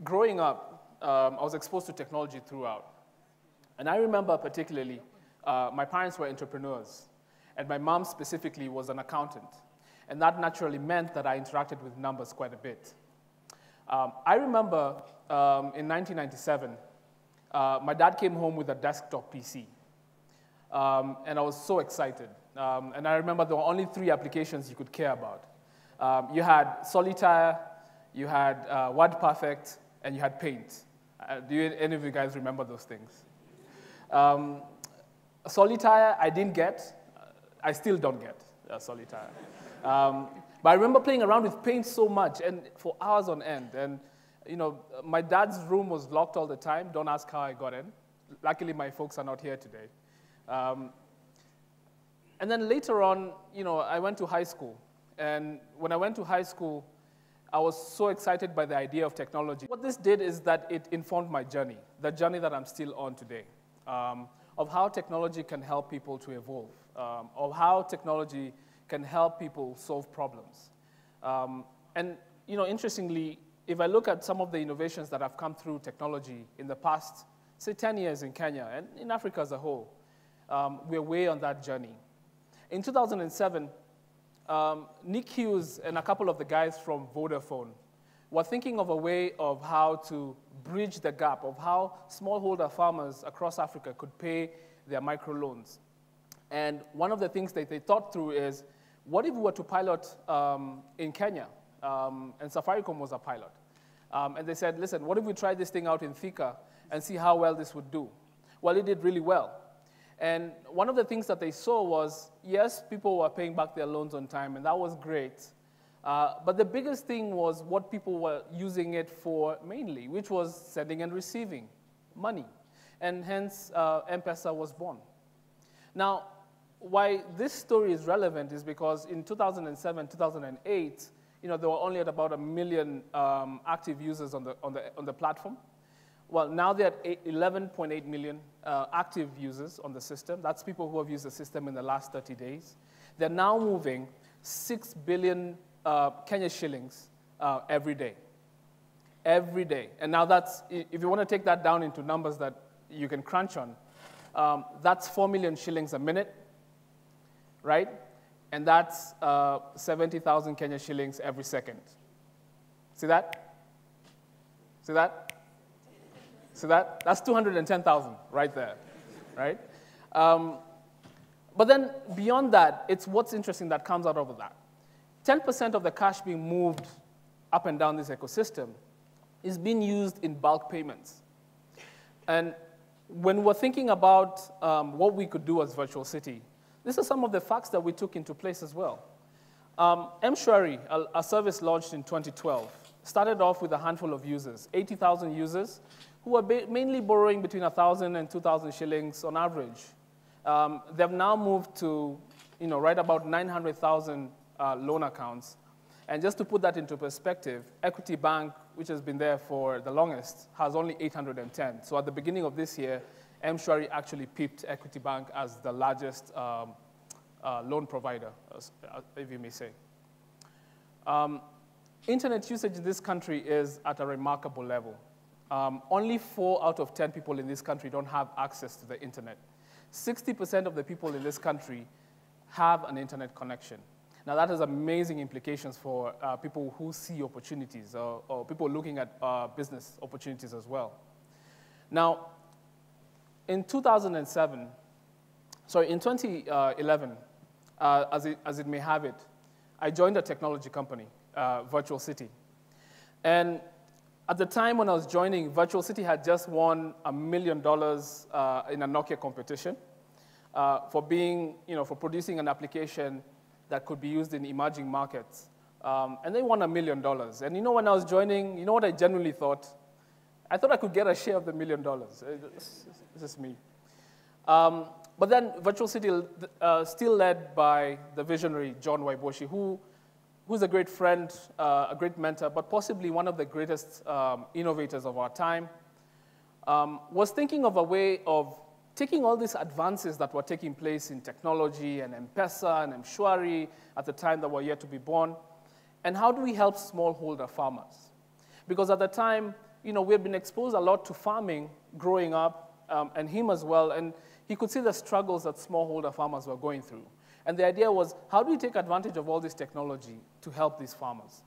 Growing up, I was exposed to technology throughout. And I remember particularly, my parents were entrepreneurs, and my mom specifically was an accountant. And that naturally meant that I interacted with numbers quite a bit. I remember in 1997, my dad came home with a desktop PC. And I was so excited. And I remember there were only 3 applications you could care about. You had Solitaire, you had WordPerfect, and you had Paint. Do any of you guys remember those things? Solitaire, I didn't get. I still don't get Solitaire. But I remember playing around with Paint so much, and for hours on end. And you know, my dad's room was locked all the time. Don't ask how I got in. Luckily, my folks are not here today. And then later on, you know, I went to high school. And when I went to high school, I was so excited by the idea of technology. What this did is that it informed my journey, the journey that I'm still on today, of how technology can help people to evolve, of how technology can help people solve problems. And you know, interestingly, if I look at some of the innovations that have come through technology in the past, say 10 years in Kenya and in Africa as a whole, we're way on that journey. In 2007, Nick Hughes and a couple of the guys from Vodafone were thinking of a way of how to bridge the gap of how smallholder farmers across Africa could pay their microloans. And one of the things that they thought through is, what if we were to pilot in Kenya? And Safaricom was a pilot. And they said, listen, what if we try this thing out in Thika and see how well this would do? Well, it did really well. And one of the things that they saw was, yes, people were paying back their loans on time, and that was great. But the biggest thing was what people were using it for mainly, which was sending and receiving money. And hence, M-Pesa was born. Now, why this story is relevant is because in 2007, 2008, you know, there were only at about 1 million active users on the platform. Well, now they're at 11.8 million active users on the system. That's people who have used the system in the last 30 days. They're now moving 6 billion Kenya shillings every day. Every day. And now that's, if you want to take that down into numbers that you can crunch on, that's 4 million shillings a minute, right? And that's 70,000 Kenya shillings every second. See that? See that? See that? That's 210,000 right there, right? But then beyond that, it's what's interesting that comes out of that. 10% of the cash being moved up and down this ecosystem is being used in bulk payments. And when we're thinking about what we could do as Virtual City, these are some of the facts that we took into place as well. M-Shwari, a service launched in 2012, started off with a handful of users, 80,000 users, who were mainly borrowing between 1,000 and 2,000 shillings on average. They've now moved to, you know, right about 900,000 loan accounts. And just to put that into perspective, Equity Bank, which has been there for the longest, has only 810. So at the beginning of this year, M-Shwari actually peeped Equity Bank as the largest loan provider, if you may say. Internet usage in this country is at a remarkable level. Only 4 out of 10 people in this country don't have access to the internet. 60% of the people in this country have an internet connection. Now that has amazing implications for people who see opportunities or people looking at business opportunities as well. Now, in 2011, as it may have it, I joined a technology company, Virtual City. And at the time when I was joining, Virtual City had just won $1 million in a Nokia competition for producing an application that could be used in emerging markets. And they won $1 million. And you know, when I was joining, you know what I genuinely thought? I thought I could get a share of the $1 million. It's just me. But then Virtual City, still led by the visionary John Waiboshi, who's a great friend, a great mentor, but possibly one of the greatest innovators of our time, was thinking of a way of taking all these advances that were taking place in technology and M-Pesa and M-Shwari at the time that were yet to be born, and how do we help smallholder farmers? Because at the time, we had been exposed a lot to farming growing up, and him as well, and he could see the struggles that smallholder farmers were going through. And the idea was, how do we take advantage of all this technology to help these farmers?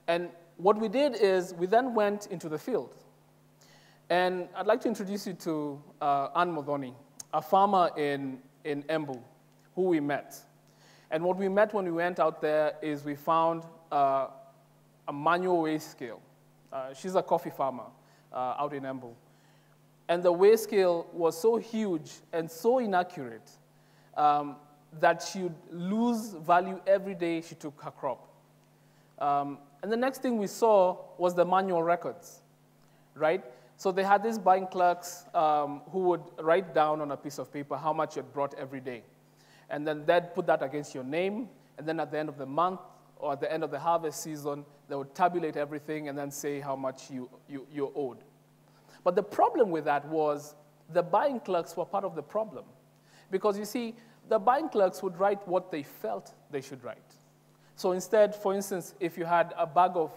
And what we did is we then went into the field. And I'd like to introduce you to Ann Modhoni, a farmer in Embu, who we met. And what we met when we went out there is we found a manual weigh scale. She's a coffee farmer out in Embu. And the weigh scale was so huge and so inaccurate that she would lose value every day she took her crop. And the next thing we saw was the manual records, right? So they had these buying clerks who would write down on a piece of paper how much you had brought every day. And then they'd put that against your name, and then at the end of the month or at the end of the harvest season, they would tabulate everything and then say how much you owed. But the problem with that was the buying clerks were part of the problem. Because you see, the buying clerks would write what they felt they should write. So instead, for instance, if you had a bag of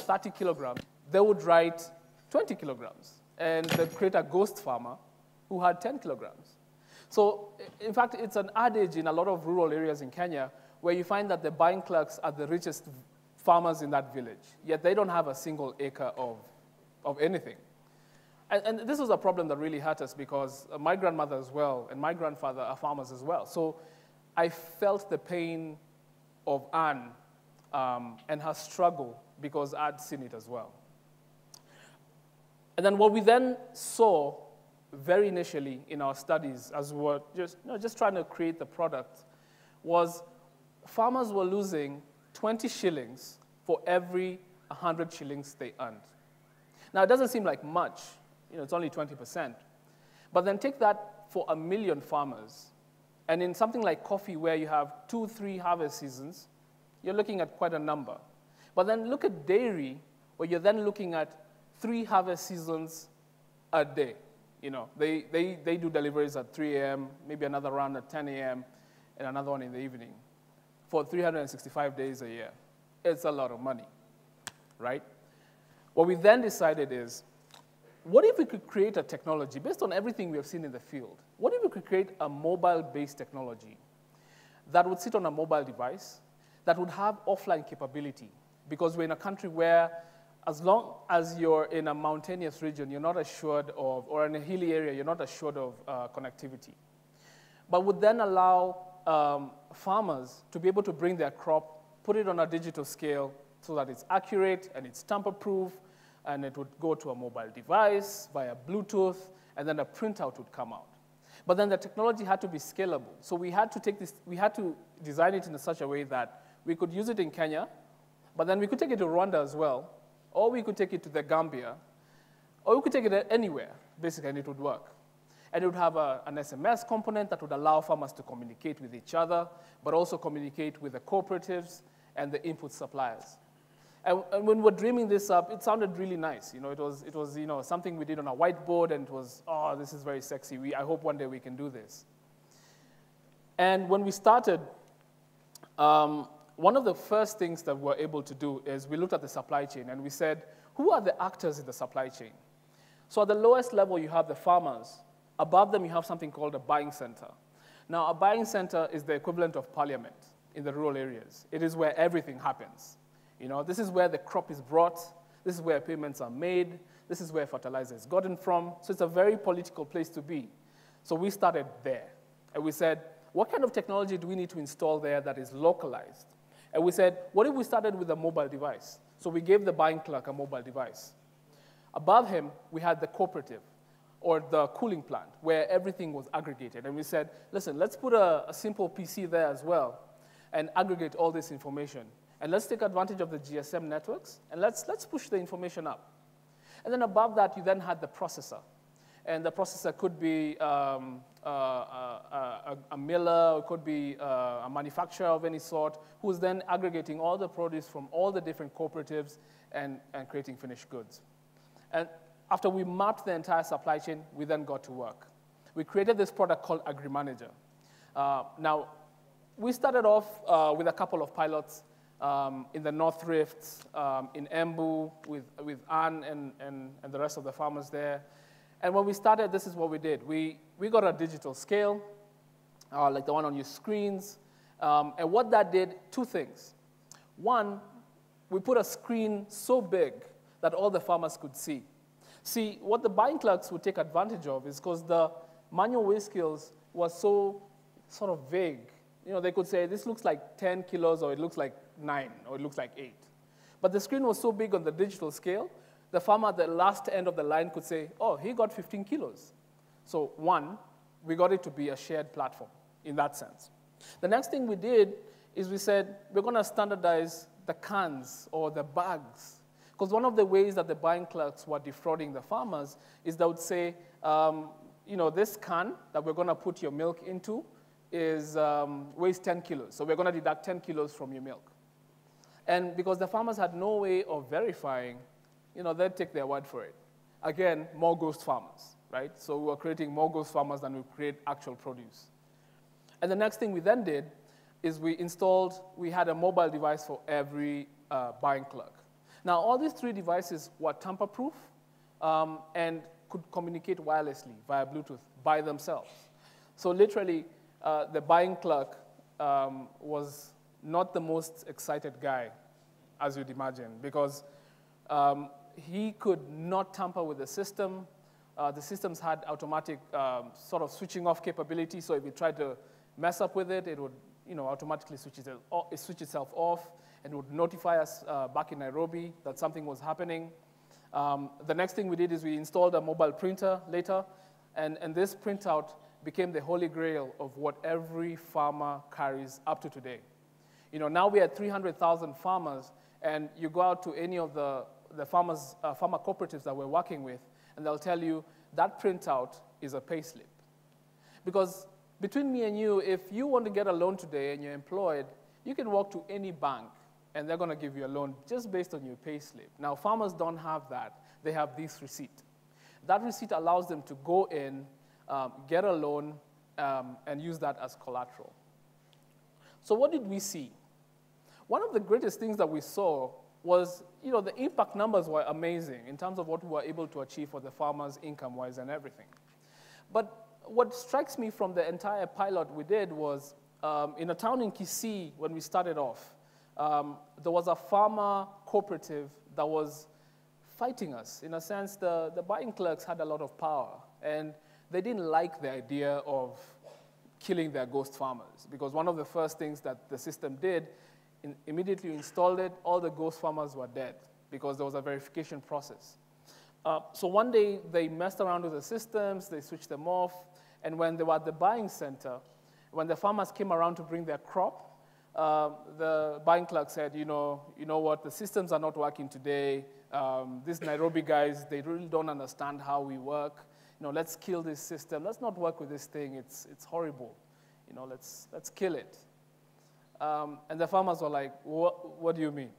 30 kilograms, they would write 20 kilograms. And they'd create a ghost farmer who had 10 kilograms. So in fact, it's an adage in a lot of rural areas in Kenya where you find that the buying clerks are the richest farmers in that village, yet they don't have a single acre of anything. And this was a problem that really hurt us because my grandmother as well and my grandfather are farmers as well. So I felt the pain of Anne and her struggle because I'd seen it as well. And then what we then saw very initially in our studies as we were just trying to create the product was farmers were losing 20 shillings for every 100 shillings they earned. Now, it doesn't seem like much. It's only 20%. But then take that for 1 million farmers. And in something like coffee where you have 2-3 harvest seasons, you're looking at quite a number. But then look at dairy where you're then looking at 3 harvest seasons a day. They do deliveries at 3 a.m., maybe another round at 10 a.m., and another one in the evening for 365 days a year. It's a lot of money, right? What we then decided is, what if we could create a technology based on everything we have seen in the field? What if we could create a mobile-based technology that would sit on a mobile device, that would have offline capability? Because we're in a country where as long as you're in a mountainous region, you're not assured of, or in a hilly area, you're not assured of connectivity. But would then allow farmers to be able to bring their crop, put it on a digital scale so that it's accurate and it's tamper-proof, and it would go to a mobile device via Bluetooth, and then a printout would come out. But then the technology had to be scalable. So we had to design it in such a way that we could use it in Kenya, but then we could take it to Rwanda as well, or we could take it to the Gambia, or we could take it anywhere, basically, and it would work. And it would have an SMS component that would allow farmers to communicate with each other, but also communicate with the cooperatives and the input suppliers. And when we were dreaming this up, it sounded really nice. It was something we did on a whiteboard, and it was, oh, this is very sexy. I hope one day we can do this. And when we started, one of the first things that we were able to do is we looked at the supply chain, and we said, who are the actors in the supply chain? So at the lowest level, you have the farmers. Above them, you have something called a buying center. Now, a buying center is the equivalent of parliament in the rural areas. It is where everything happens. This is where the crop is brought. This is where payments are made. This is where fertilizer is gotten from. So it's a very political place to be. So we started there. And we said, what kind of technology do we need to install there that is localized? And we said, what if we started with a mobile device? So we gave the buying clerk a mobile device. Above him, we had the cooperative, or the cooling plant, where everything was aggregated. And we said, listen, let's put a simple PC there as well and aggregate all this information. And let's take advantage of the GSM networks, and let's push the information up. And then above that, you then had the processor. And the processor could be a miller, it could be a manufacturer of any sort, who's then aggregating all the produce from all the different cooperatives and creating finished goods. And after we mapped the entire supply chain, we then got to work. We created this product called Agrimanagr. Now, we started off with a couple of pilots in the North Rift, in Embu, with Anne and the rest of the farmers there. And when we started, this is what we did. We got a digital scale, like the one on your screens. And what that did, two things. One, we put a screen so big that all the farmers could see. See, what the buying clerks would take advantage of is because the manual weigh scales was so sort of vague. You know, they could say, this looks like 10 kilos, or it looks like 9, or it looks like 8. But the screen was so big on the digital scale, the farmer at the last end of the line could say, oh, he got 15 kilos. So one, we got it to be a shared platform in that sense. The next thing we did is we said, we're going to standardize the cans or the bags. Because one of the ways that the buying clerks were defrauding the farmers is they would say, you know, this can that we're going to put your milk into weighs 10 kilos. So we're going to deduct 10 kilos from your milk. And because the farmers had no way of verifying, you know, they'd take their word for it. Again, more ghost farmers, right? So we were creating more ghost farmers than we create actual produce. And the next thing we then did is we had a mobile device for every buying clerk. Now, all these three devices were tamper-proof and could communicate wirelessly via Bluetooth by themselves. So literally, the buying clerk was not the most excited guy, as you'd imagine, because he could not tamper with the system. The systems had automatic sort of switching off capability, so if you tried to mess up with it, it would automatically switch itself off and would notify us back in Nairobi that something was happening. The next thing we did is we installed a mobile printer later, and this printout became the holy grail of what every farmer carries up to today. You know, now we are 300,000 farmers, and you go out to any of the farmer cooperatives that we're working with, and they'll tell you that printout is a pay slip. Because between me and you, if you want to get a loan today and you're employed, you can walk to any bank, and they're going to give you a loan just based on your pay slip. Now, farmers don't have that. They have this receipt. That receipt allows them to go in, get a loan, and use that as collateral. So what did we see? One of the greatest things that we saw was, the impact numbers were amazing in terms of what we were able to achieve for the farmers income-wise and everything. But what strikes me from the entire pilot we did was, in a town in Kisii, when we started off, there was a farmer cooperative that was fighting us. In a sense, the buying clerks had a lot of power, and they didn't like the idea of killing their ghost farmers, because one of the first things that the system did, immediately installed it, all the ghost farmers were dead, because there was a verification process. So one day, they messed around with the systems, they switched them off, and when they were at the buying center, when the farmers came around to bring their crop, the buying clerk said, you know what, the systems are not working today. These Nairobi guys, they really don't understand how we work. Let's kill this system. Let's not work with this thing. It's horrible. Let's kill it. And the farmers were like, what do you mean?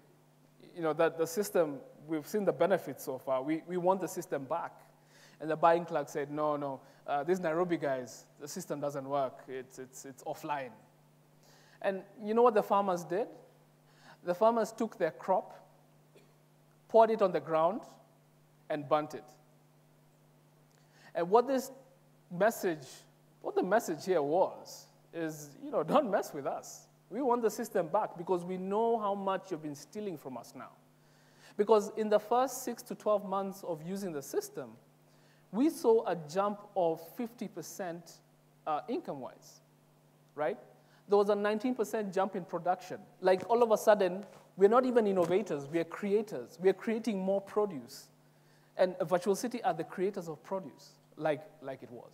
That the system, we've seen the benefits so far. We want the system back. And the buying clerk said, no, these Nairobi guys, the system doesn't work. It's offline. And you know what the farmers did? The farmers took their crop, poured it on the ground, and burnt it. And what the message here was, is, don't mess with us. We want the system back because we know how much you've been stealing from us now. Because in the first 6 to 12 months of using the system, we saw a jump of 50% income-wise, right? There was a 19% jump in production. Like, all of a sudden, we're not even innovators, we are creators. We are creating more produce. And Virtual City are the creators of produce, like it was.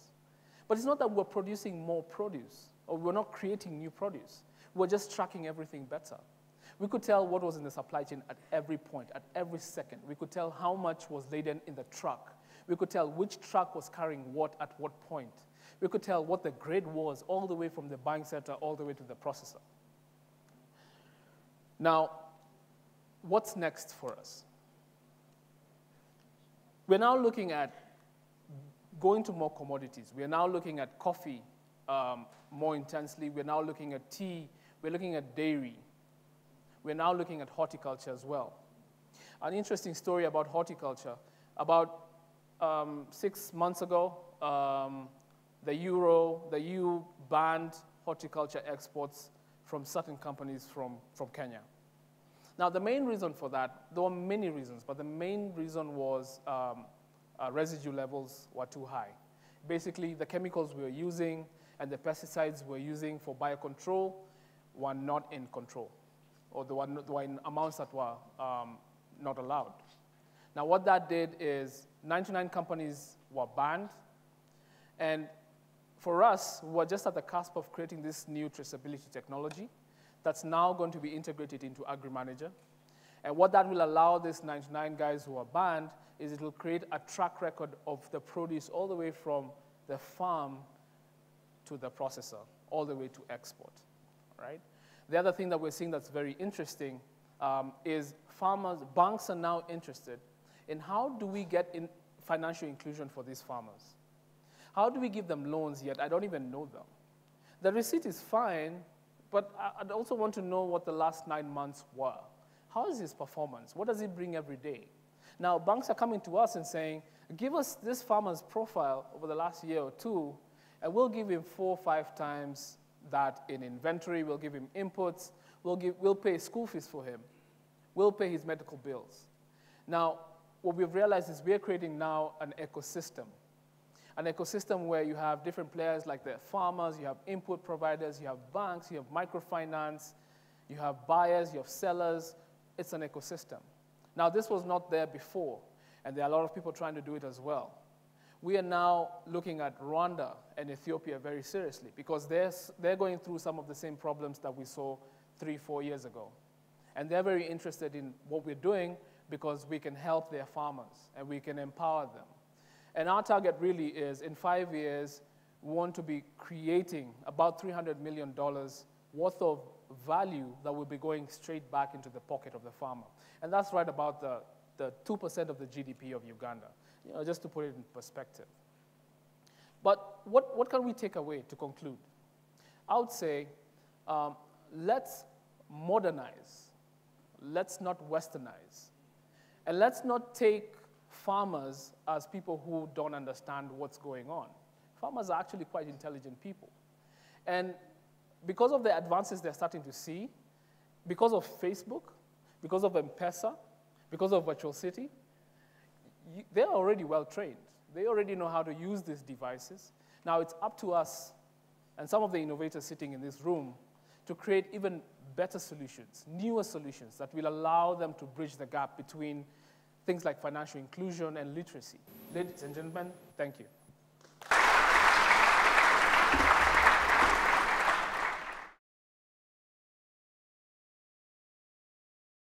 But it's not that we're producing more produce, or we're not creating new produce. We're just tracking everything better. We could tell what was in the supply chain at every point, at every second. We could tell how much was laden in the truck. We could tell which truck was carrying what at what point. We could tell what the grade was all the way from the buying center all the way to the processor. Now, what's next for us? We're now looking at going to more commodities. We are now looking at coffee more intensely. We're now looking at tea. We're looking at dairy. we're now looking at horticulture as well. An interesting story about horticulture. About 6 months ago, the EU banned horticulture exports from certain companies from Kenya. Now, the main reason for that, there were many reasons, but the main reason was residue levels were too high. Basically, the chemicals we were using and the pesticides we were using for biocontrol were not in control, or they were in amounts that were not allowed. Now, what that did is 99 companies were banned, and for us, we were just at the cusp of creating this new traceability technology that's now going to be integrated into Agrimanagr. And what that will allow these 99 guys who are banned is it will create a track record of the produce all the way from the farm to the processor, all the way to export, right? The other thing that we're seeing that's very interesting is banks are now interested in how do we get in financial inclusion for these farmers? How do we give them loans yet I don't even know them? The receipt is fine, but I'd also want to know what the last 9 months were. How is his performance? What does he bring every day? Now, banks are coming to us and saying, give us this farmer's profile over the last year or two, and we'll give him 4 or 5 times that in inventory. We'll give him inputs. We'll pay school fees for him. We'll pay his medical bills. Now, what we've realized is we're creating now an ecosystem where you have different players like the farmers, you have input providers, you have banks, you have microfinance, you have buyers, you have sellers. It's an ecosystem. Now, this was not there before, and there are a lot of people trying to do it as well. We are now looking at Rwanda and Ethiopia very seriously because they're going through some of the same problems that we saw 3 or 4 years ago. And they're very interested in what we're doing because we can help their farmers and we can empower them. And our target really is, in 5 years, we want to be creating about $300 million worth of value that will be going straight back into the pocket of the farmer. And that's right about the 2% of the GDP of Uganda, just to put it in perspective. But what can we take away to conclude? I would say, let's modernize. Let's not westernize. And let's not take farmers as people who don't understand what's going on. Farmers are actually quite intelligent people. And because of the advances they're starting to see, because of Facebook, because of M-Pesa, because of Virtual City, they're already well-trained. They already know how to use these devices. Now it's up to us, and some of the innovators sitting in this room, to create even better solutions, newer solutions that will allow them to bridge the gap between things like financial inclusion and literacy. Ladies and gentlemen, thank you.